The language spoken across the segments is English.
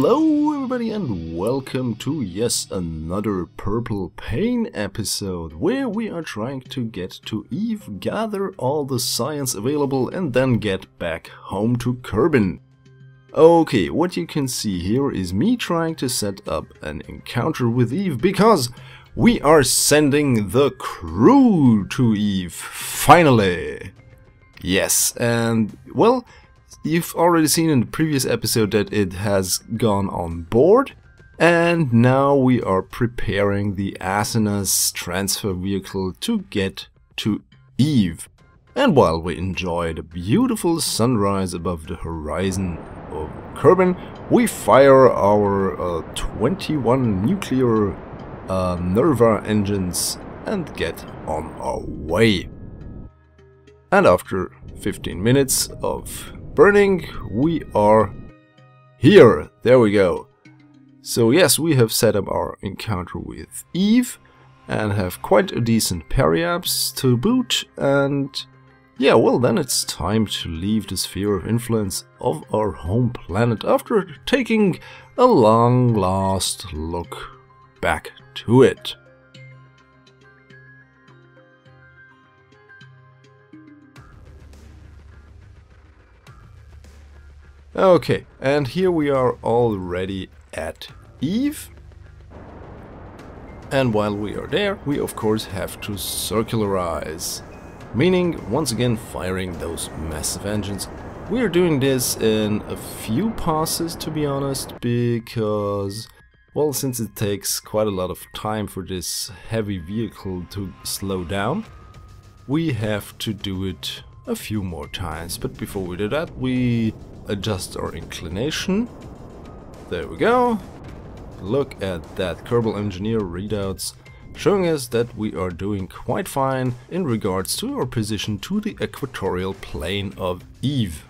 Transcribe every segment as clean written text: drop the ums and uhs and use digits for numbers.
Hello everybody and welcome to another Purple Pain episode where we are trying to get to Eve, gather all the science available and then get back home to Kerbin. Okay, what you can see here is me trying to set up an encounter with Eve because we are sending the crew to Eve, finally! Yes, and well, you've already seen in the previous episode that it has gone on board, and now we are preparing the Asena's transfer vehicle to get to Eve. And while we enjoy the beautiful sunrise above the horizon of Kerbin, we fire our 21 nuclear Nerva engines and get on our way. And after 15 minutes of burning, we are here. There we go. So yes, we have set up our encounter with Eve and have quite a decent parry-ups to boot, and yeah, well then it's time to leave the sphere of influence of our home planet after taking a long last look back to it. Okay, and here we are already at Eve. And while we are there, we of course have to circularize. Meaning, once again, firing those massive engines. We are doing this in a few passes, to be honest, because, well, since it takes quite a lot of time for this heavy vehicle to slow down, we have to do it a few more times. But before we do that, we adjust our inclination. There we go. Look at that. Kerbal Engineer readouts showing us that we are doing quite fine in regards to our position to the equatorial plane of Eve.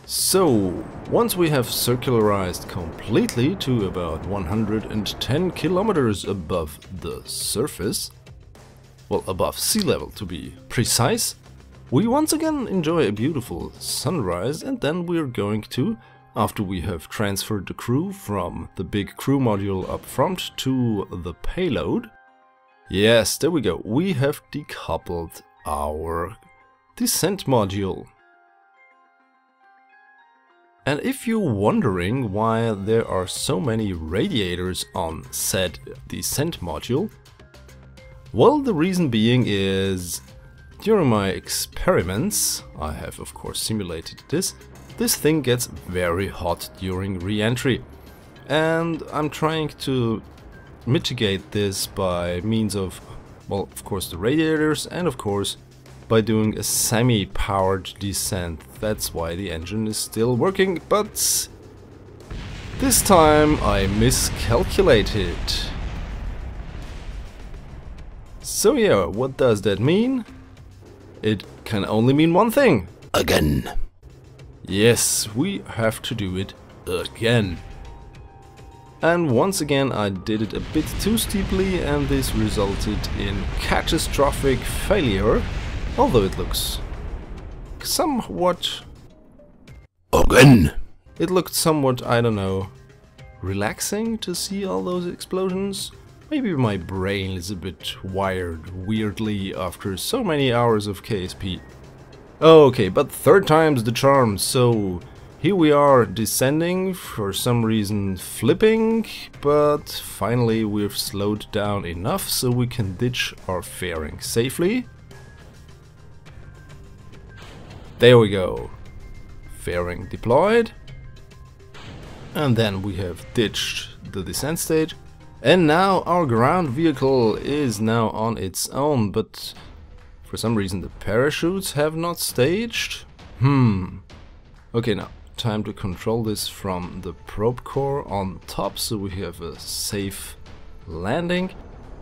So, once we have circularized completely to about 110 kilometers above the surface, well, above sea level to be precise, we once again enjoy a beautiful sunrise, and then we're going to, after we have transferred the crew from the big crew module up front to the payload, yes, there we go, we have decoupled our descent module. And if you're wondering why there are so many radiators on said descent module, well, the reason being is, during my experiments, I have of course simulated this thing gets very hot during re-entry. And I'm trying to mitigate this by means of, well, of course the radiators, and of course by doing a semi-powered descent. That's why the engine is still working, but this time I miscalculated. So yeah, what does that mean? It can only mean one thing. Again. Yes, we have to do it again. And once again I did it a bit too steeply, and this resulted in catastrophic failure. Although it looks somewhat... Again! It looked somewhat, I don't know, relaxing to see all those explosions. Maybe my brain is a bit wired weirdly after so many hours of KSP. Okay, but third time's the charm, so here we are descending, for some reason flipping, but finally we've slowed down enough so we can ditch our fairing safely. There we go. Fairing deployed. And then we have ditched the descent stage. And now our ground vehicle is now on its own, but for some reason the parachutes have not staged. Okay, now time to control this from the probe core on top so we have a safe landing.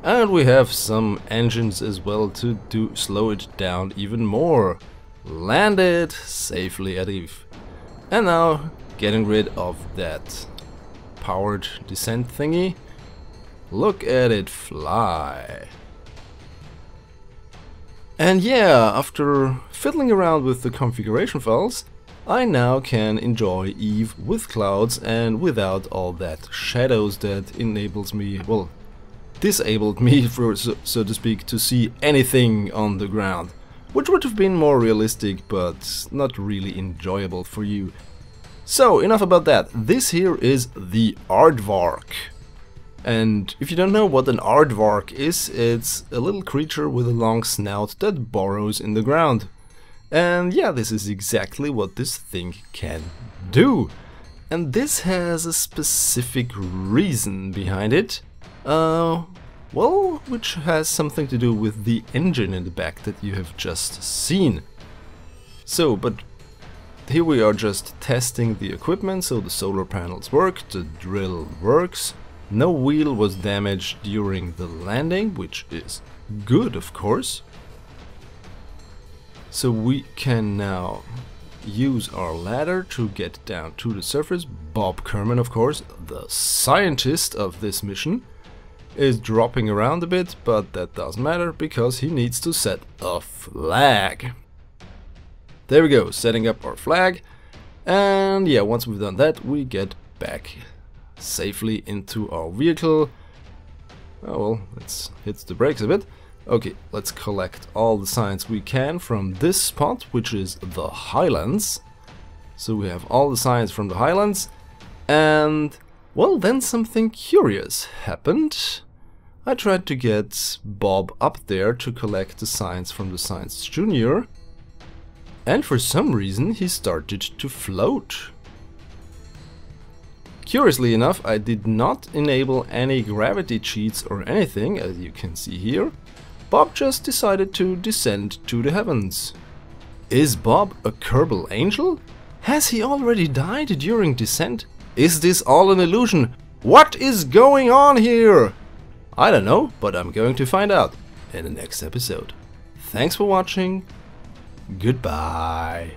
And we have some engines as well to slow it down even more. Landed safely at Eve. And now getting rid of that powered descent thingy. Look at it fly. And yeah, after fiddling around with the configuration files, I now can enjoy Eve with clouds and without all that shadows that enables me, well, disabled me, for so to speak, to see anything on the ground, which would have been more realistic but not really enjoyable for you. So enough about that. This here is the aardvark. And if you don't know what an aardvark is, it's a little creature with a long snout that burrows in the ground. And yeah, this is exactly what this thing can do. And this has a specific reason behind it. Well, which has something to do with the engine in the back that you have just seen. So, but here we are just testing the equipment, so the solar panels work, the drill works. No wheel was damaged during the landing, which is good, of course. So we can now use our ladder to get down to the surface. Bob Kerman, of course, the scientist of this mission, is dropping around a bit, but that doesn't matter because he needs to set a flag. There we go, setting up our flag. And yeah, once we've done that, we get back safely into our vehicle. Oh well, let's hit the brakes a bit. Okay, let's collect all the signs we can from this spot, which is the Highlands. So we have all the signs from the Highlands, and well, then something curious happened. I tried to get Bob up there to collect the signs from the Science Junior, and for some reason he started to float. Curiously enough, I did not enable any gravity cheats or anything, as you can see here. Bob just decided to descend to the heavens. Is Bob a Kerbal Angel? Has he already died during descent? Is this all an illusion? What is going on here? I don't know, but I'm going to find out in the next episode. Thanks for watching. Goodbye.